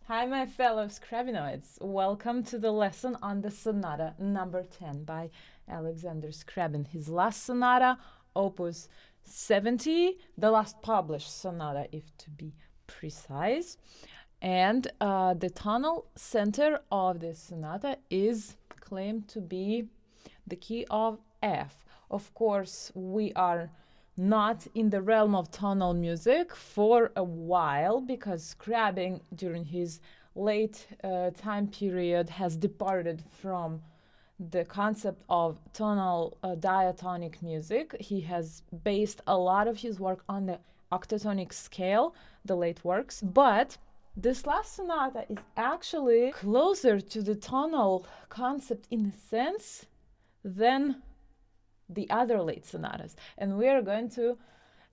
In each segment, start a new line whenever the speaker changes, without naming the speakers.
Hi, my fellow Scriabinoids. Welcome to the lesson on the Sonata number 10 by Alexander Scriabin. His last sonata, Opus 70, the last published sonata, if to be precise. And the tonal center of this sonata is claimed to be the key of F. Of course, we are not in the realm of tonal music for a while, because Scriabin during his late time period has departed from the concept of tonal diatonic music. He has based a lot of his work on the octatonic scale, the late works, but this last sonata is actually closer to the tonal concept in a sense than the other late sonatas, and we are going to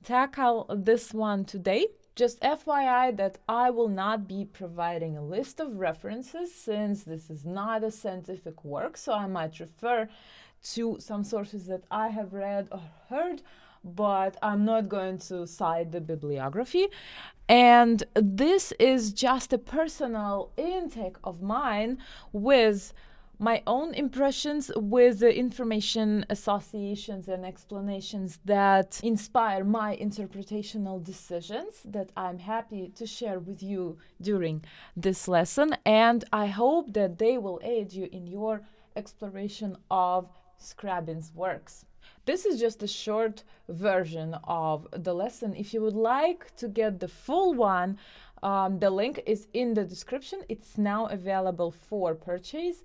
tackle this one today. Just FYI that I will not be providing a list of references, since this is not a scientific work, so I might refer to some sources that I have read or heard, but I'm not going to cite the bibliography. And this is just a personal intake of mine with my own impressions, with the information associations and explanations that inspire my interpretational decisions that I'm happy to share with you during this lesson. And I hope that they will aid you in your exploration of Scriabin's works. This is just a short version of the lesson. If you would like to get the full one, the link is in the description. It's now available for purchase.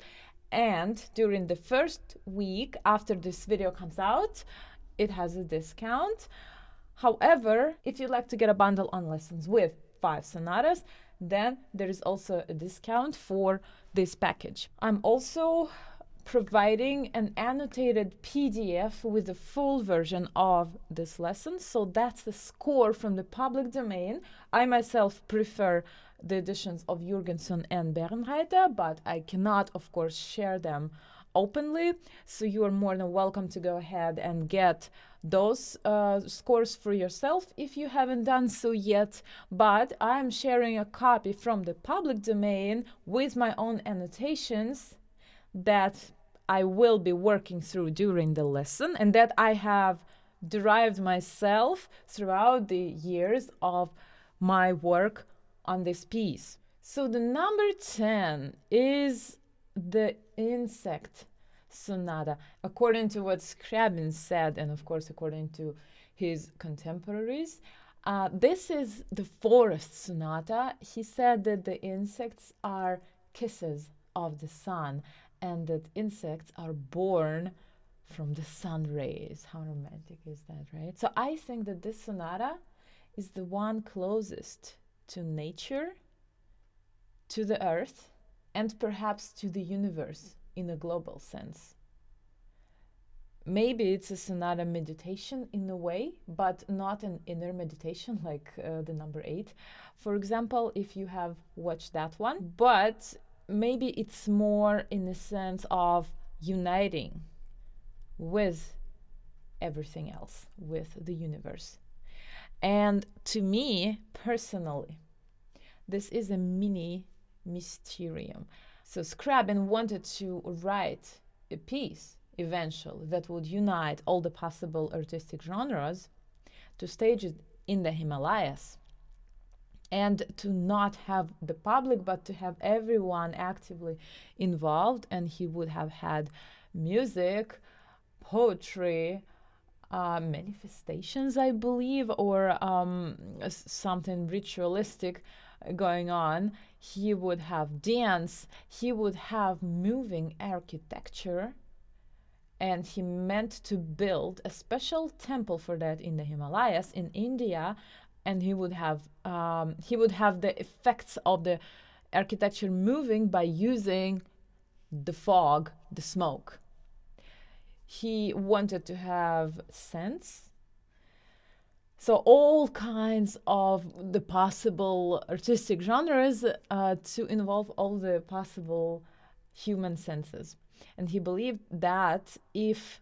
And during the first week after this video comes out, it has a discount. However, if you'd like to get a bundle on lessons with 5 sonatas, then there is also a discount for this package. I'm also providing an annotated PDF with the full version of this lesson. So that's the score from the public domain. I myself prefer the editions of Jurgenson and Bernreiter, but I cannot, of course, share them openly. So you are more than welcome to go ahead and get those scores for yourself if you haven't done so yet. But I'm sharing a copy from the public domain with my own annotations that I will be working through during the lesson, and that I have derived myself throughout the years of my work on this piece. So the number 10 is the insect sonata, according to what Scriabin said, and of course according to his contemporaries. This is the forest sonata. He said that the insects are kisses of the sun, and that insects are born from the sun rays. How romantic is that, right? So I think that this sonata is the one closest to nature, to the earth, and perhaps to the universe in a global sense. Maybe it's a sonata meditation in a way, but not an inner meditation like the number 8, for example, if you have watched that one. But maybe it's more in the sense of uniting with everything else, with the universe. And to me, personally, this is a mini Mysterium. So Scriabin wanted to write a piece eventually that would unite all the possible artistic genres, to stage it in the Himalayas, and to not have the public, but to have everyone actively involved. And he would have had music, poetry, manifestations, I believe, or something ritualistic going on. He would have dance, he would have moving architecture, and he meant to build a special temple for that in the Himalayas in India. And he would have the effects of the architecture moving by using the fog, the smoke. He wanted to have scents. So all kinds of the possible artistic genres to involve all the possible human senses. And he believed that if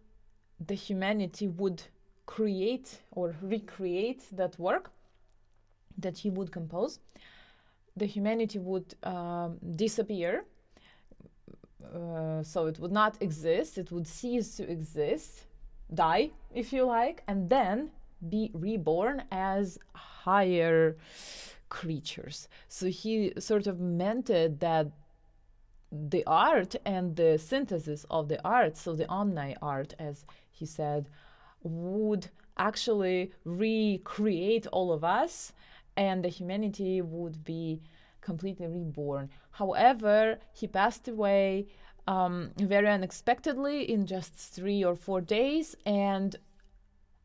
the humanity would create or recreate that work that he would compose, the humanity would disappear. So it would not exist, it would cease to exist, die, if you like, and then be reborn as higher creatures. So he sort of meant it that the art and the synthesis of the art, so the omni art, as he said, would actually recreate all of us, and the humanity would be completely reborn. However, he passed away very unexpectedly in just 3 or 4 days, and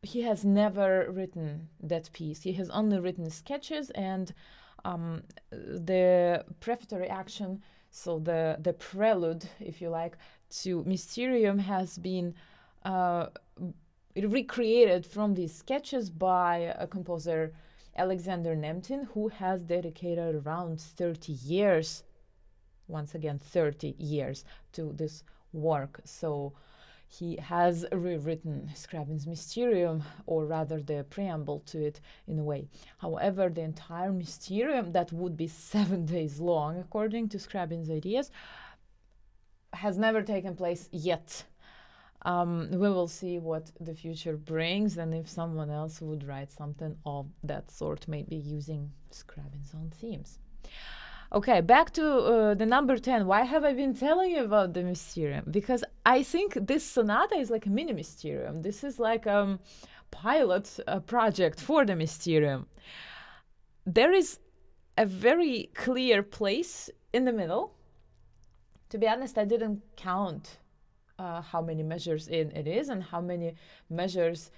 he has never written that piece. He has only written sketches, and the prefatory action, so the prelude, if you like, to Mysterium has been recreated from these sketches by a composer, Alexander Nemtin, who has dedicated around 30 years, once again 30 years, to this work. So he has rewritten Scriabin's Mysterium, or rather the preamble to it in a way. However, the entire Mysterium, that would be 7 days long, according to Scriabin's ideas, has never taken place yet. We will see what the future brings, and if someone else would write something of that sort, maybe using Scriabin's own themes. Okay, back to the number 10. Why have I been telling you about the Mysterium? Because I think this sonata is like a mini Mysterium. This is like a pilot project for the Mysterium. There is a very clear place in the middle. To be honest, I didn't count how many measures it is and how many measures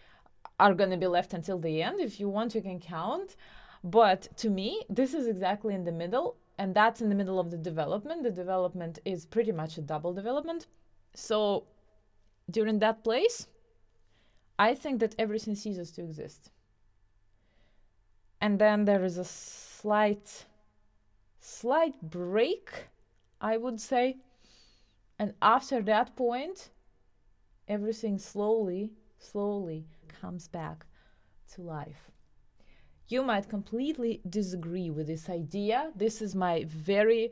are going to be left until the end. If you want, you can count. But to me, this is exactly in the middle, and that's in the middle of the development. The development is pretty much a double development. So during that place, I think that everything ceases to exist. And then there is a slight break, I would say. And after that point, everything slowly comes back to life. You might completely disagree with this idea. This is my very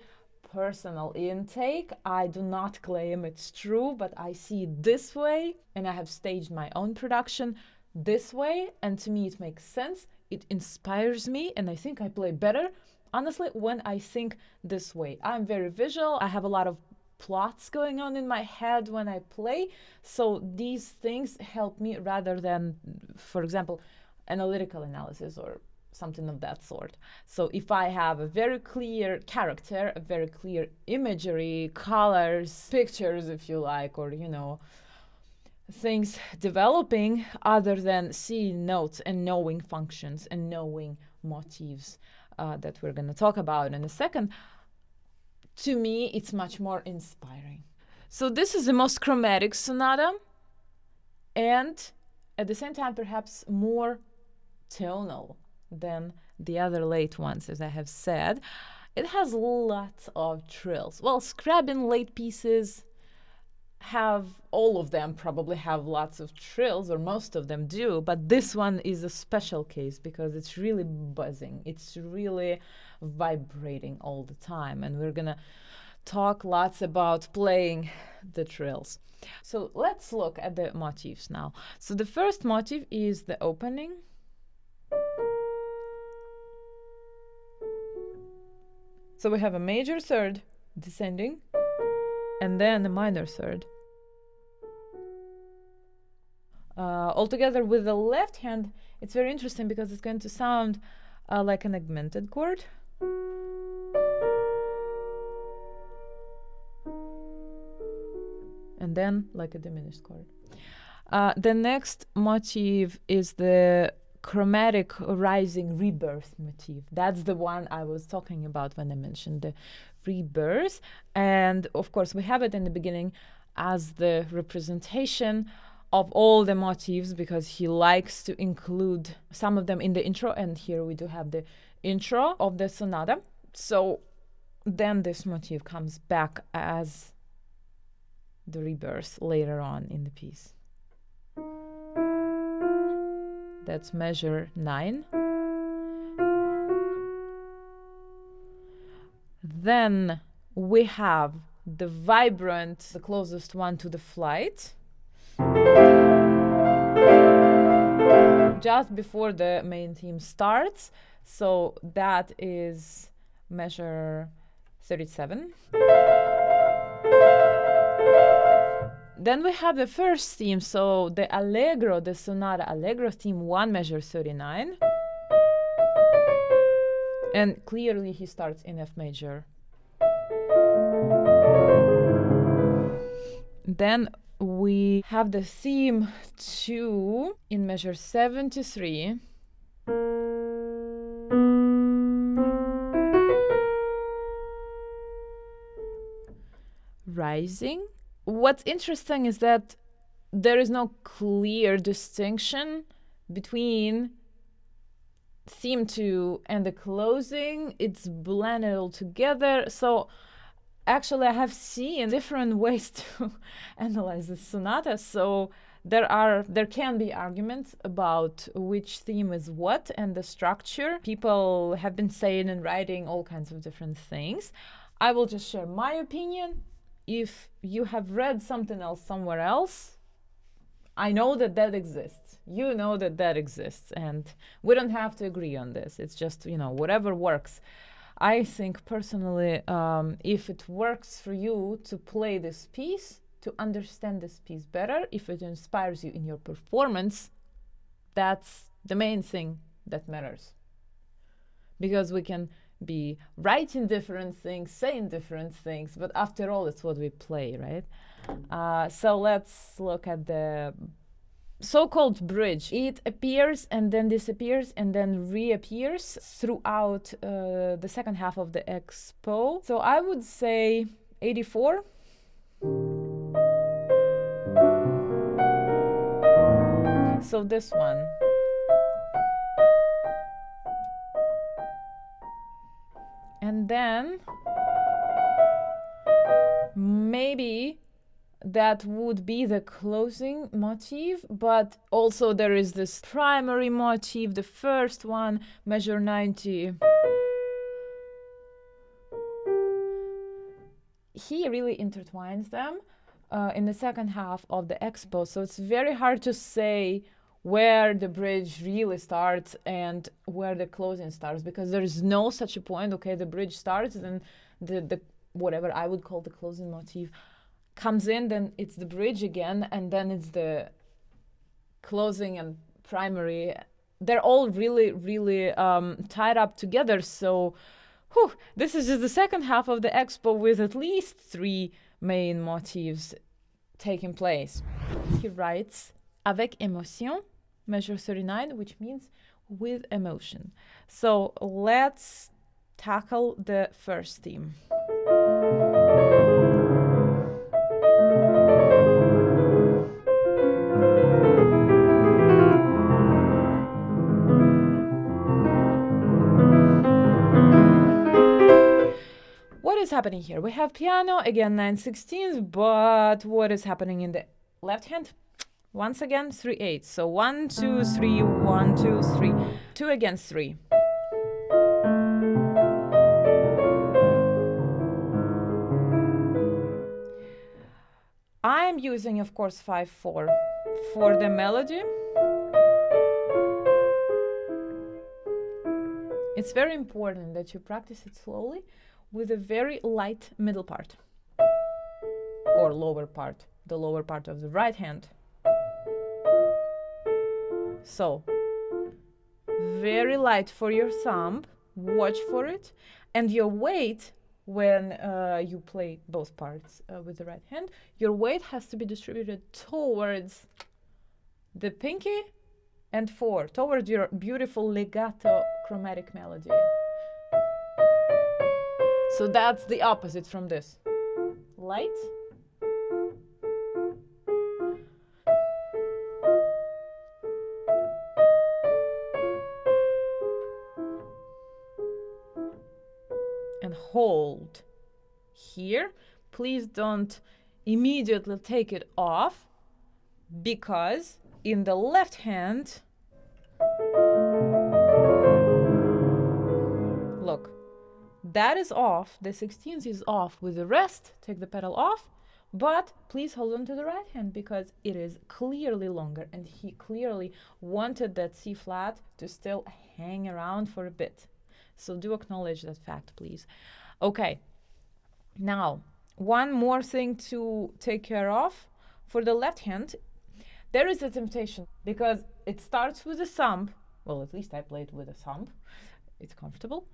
personal intake. I do not claim it's true, but I see it this way, and I have staged my own production this way, and to me it makes sense. It inspires me, and I think I play better, honestly, when I think this way. I'm very visual. I have a lot of plots going on in my head when I play, so these things help me rather than, for example, analytical analysis or something of that sort. So if I have a very clear character, a very clear imagery, colors, pictures, if you like, or, you know, things developing other than seeing notes and knowing functions and knowing motifs that we're going to talk about in a second, to me, it's much more inspiring. So this is the most chromatic sonata, and at the same time, perhaps more tonal than the other late ones, as I have said. It has lots of trills. Well, Scriabin late pieces have, all of them probably have lots of trills, or most of them do, but this one is a special case because it's really buzzing. It's really vibrating all the time, and we're gonna talk lots about playing the trills. So let's look at the motifs now. So the first motif is the opening. So we have a major third descending, and then a minor third. Altogether with the left hand, it's very interesting because it's going to sound like an augmented chord. And then like a diminished chord. The next motif is the chromatic rising rebirth motif. That's the one I was talking about when I mentioned the rebirth. And of course, we have it in the beginning as the representation of all the motifs, because he likes to include some of them in the intro, and here we do have the intro of the sonata. So then this motif comes back as the rebirth later on in the piece. That's measure 9. Then we have the vibrant, the closest one to the flight, just before the main theme starts. So that is measure 37. Then we have the first theme, so the Allegro, the Sonata Allegro theme 1, measure 39. And clearly he starts in F major. Then we have the theme 2 in measure 73. Rising. What's interesting is that there is no clear distinction between theme 2 and the closing. It's blended all together. So actually I have seen different ways to analyze the sonata. So there can be arguments about which theme is what and the structure. People have been saying and writing all kinds of different things. I will just share my opinion. If you have read something else somewhere else, I know that that exists. You know that that exists, and we don't have to agree on this. It's just, whatever works. I think personally, if it works for you to play this piece, to understand this piece better, if it inspires you in your performance, that's the main thing that matters. Because we can be writing different things, saying different things, but after all, it's what we play, right? So let's look at the so-called bridge. It appears and then disappears and then reappears throughout the second half of the Expo. So I would say 84. So this one. And then maybe that would be the closing motif, but also there is this primary motif, the first one, measure 90. He really intertwines them in the second half of the Expo, so it's very hard to say where the bridge really starts and where the closing starts, because there is no such a point. Okay, the bridge starts, then the whatever I would call the closing motif comes in, then it's the bridge again, and then it's the closing and primary. They're all really, really tied up together. So this is just the second half of the Expo with at least 3 main motifs taking place. He writes avec émotion, measure 39, which means with emotion. So let's tackle the first theme. What is happening here? We have piano, again 9/16, but what is happening in the left hand? Once again, 3/8. So 1, 2, 3, 1, 2, 3. 2 against 3. I'm using, of course, 5/4 for the melody. It's very important that you practice it slowly with a very light middle part or lower part, the lower part of the right hand. So, very light for your thumb, watch for it, and your weight when you play both parts with the right hand, your weight has to be distributed towards the pinky and 4, towards your beautiful legato chromatic melody. So that's the opposite from this. Light. And hold here. Please don't immediately take it off, because in the left hand, look, that is off, the 16th is off with the rest, take the pedal off, but please hold on to the right hand because it is clearly longer and he clearly wanted that C flat to still hang around for a bit. So do acknowledge that fact, please. Okay, now one more thing to take care of. For the left hand, there is a temptation because it starts with a thumb. Well, at least I play it with a thumb. It's comfortable.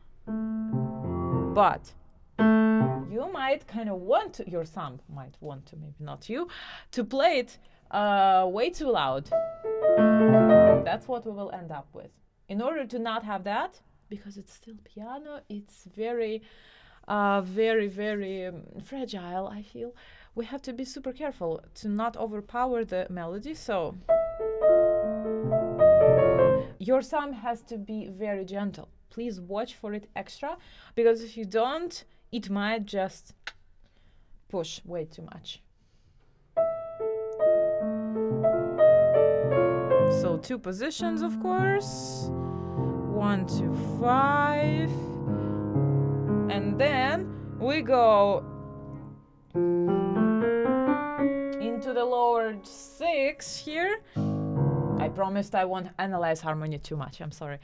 But you might kind of want to, your thumb might want to, maybe not you, to play it way too loud. That's what we will end up with. In order to not have that, because it's still piano, it's very, very fragile, I feel. We have to be super careful to not overpower the melody. So your thumb has to be very gentle. Please watch for it extra, because if you don't, it might just push way too much. So 2 positions, of course. 1 to 5. And then we go into the lower 6 here. I promised I won't analyze harmony too much, I'm sorry.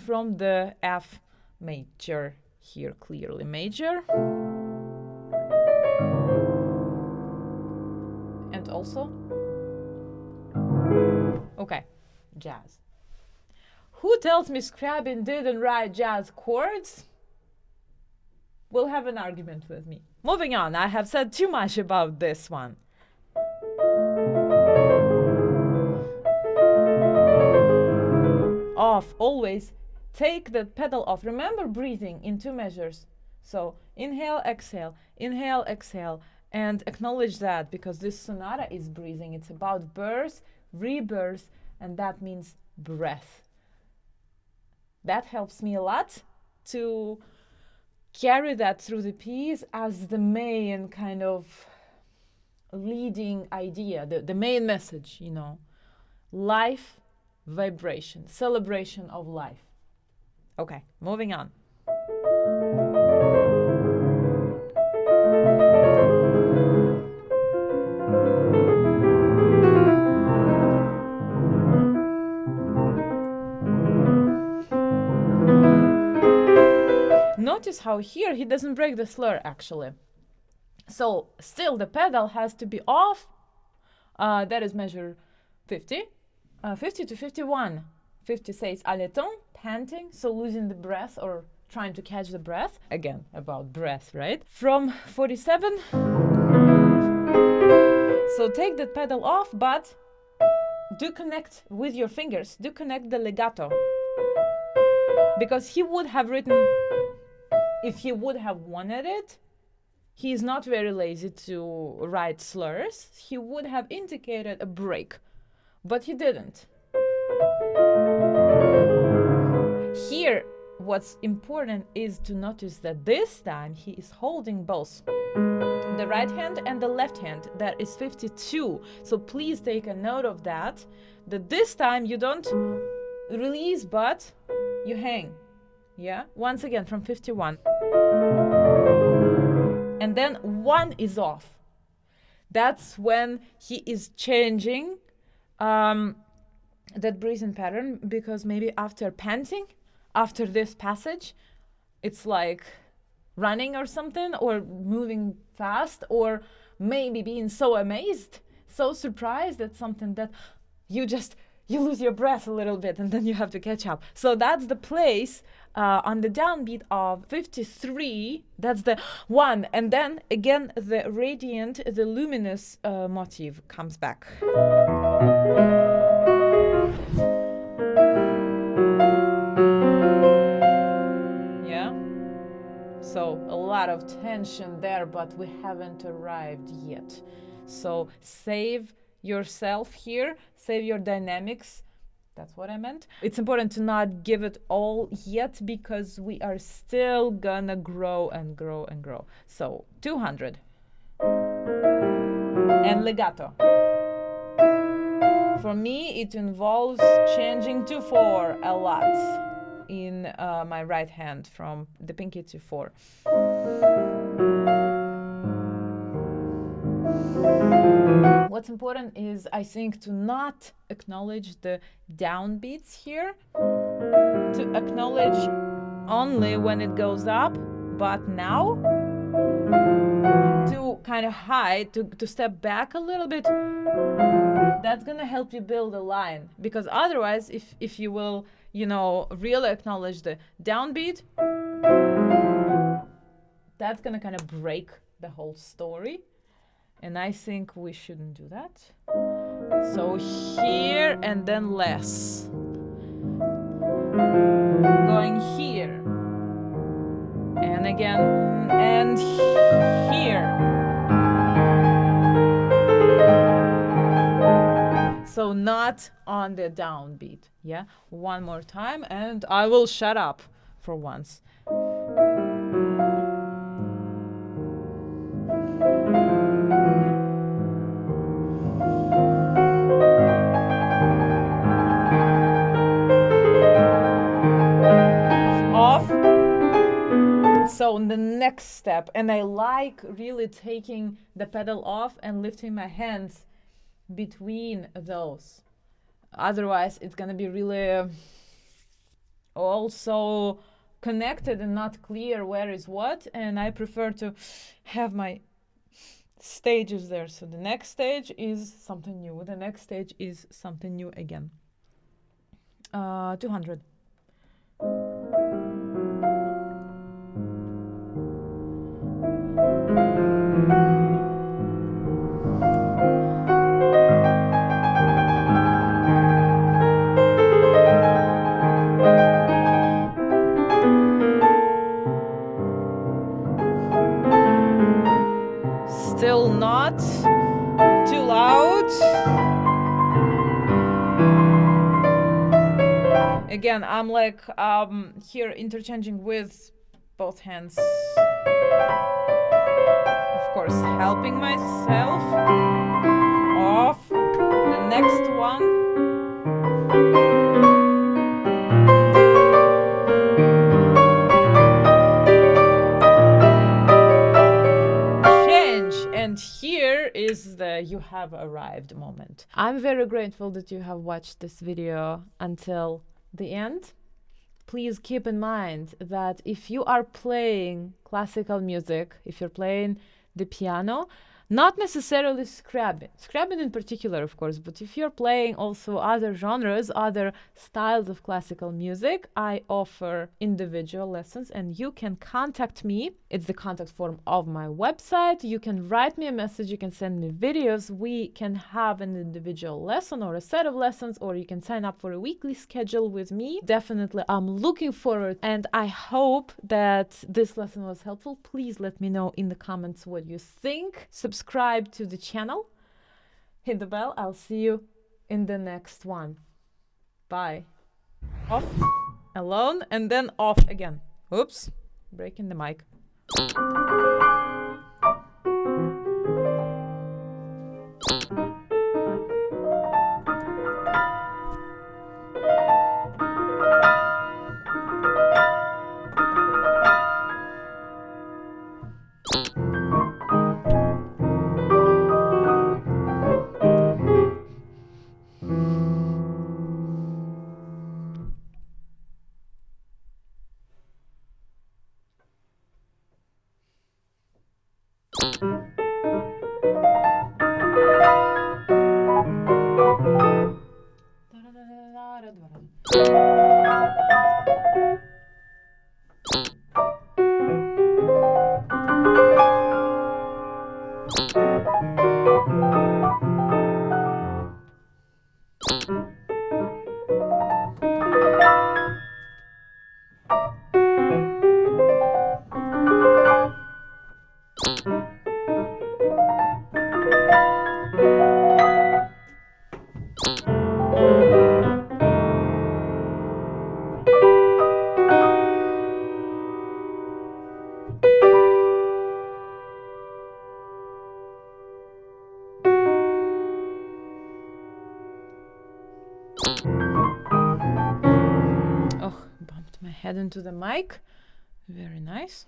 From the F major here, clearly major. And also, okay, jazz. Who tells me Scriabin didn't write jazz chords will have an argument with me. Moving on, I have said too much about this one. Off, always take the pedal off. Remember breathing in 2 measures. So inhale, exhale, and acknowledge that because this sonata is breathing. It's about birth, rebirth, and that means breath. That helps me a lot to carry that through the piece as the main kind of leading idea, the main message, you know. Life, vibration, celebration of life. Okay, moving on. Notice how here he doesn't break the slur actually. So still the pedal has to be off. That is measure 50. 50 to 51. 50 says haletant, panting, so losing the breath or trying to catch the breath. Again, about breath, right? From 47. So take the pedal off, but do connect with your fingers. Do connect the legato. Because he would have written, if he would have wanted it, he is not very lazy to write slurs. He would have indicated a break, but he didn't. Here, what's important is to notice that this time he is holding both the right hand and the left hand. That is 52. So please take a note of that, that this time you don't release, but you hang. Yeah, once again from 51. And then 1 is off. That's when he is changing that breathing pattern, because maybe after panting, after this passage, it's like running or something, or moving fast, or maybe being so amazed, so surprised at something that you lose your breath a little bit and then you have to catch up. So that's the place on the downbeat of 53, that's the 1, and then again the radiant, the luminous motif comes back. Yeah, so a lot of tension there, but we haven't arrived yet. So save yourself here, save your dynamics. That's what I meant. It's important to not give it all yet, because we are still gonna grow and grow and grow. So 200 and legato. For me, it involves changing to 4 a lot in my right hand from the pinky to 4. What's important is, I think, to not acknowledge the downbeats here, to acknowledge only when it goes up, but now to kind of hide, to step back a little bit. That's gonna help you build a line, because otherwise, if you will, you know, really acknowledge the downbeat, that's gonna kind of break the whole story. And I think we shouldn't do that. So here and then less. Going here. And again, and here. So not on the downbeat. Yeah, one more time, and I will shut up for once. Off. So the next step, and I like really taking the pedal off and lifting my hands between those. Otherwise, it's gonna be really also connected and not clear where is what, and I prefer to have my stages there. So the next stage is something new. The next stage is something new again. 200. Still not too loud. Again, I'm like here interchanging with both hands. Of course, helping myself. Off. The next one. And here is the "you have arrived" moment. I'm very grateful that you have watched this video until the end. Please keep in mind that if you are playing classical music, if you're playing the piano, not necessarily Scriabin in particular, of course, but if you're playing also other genres, other styles of classical music, I offer individual lessons, and you can contact me. It's the contact form of my website. You can write me a message, you can send me videos. We can have an individual lesson or a set of lessons, or you can sign up for a weekly schedule with me. Definitely, I'm looking forward, and I hope that this lesson was helpful. Please let me know in the comments what you think. Subscribe to the channel, hit the bell. I'll see you in the next one. Bye. Off, alone, and then off again. Oops, breaking the mic. head into the mic. Very nice.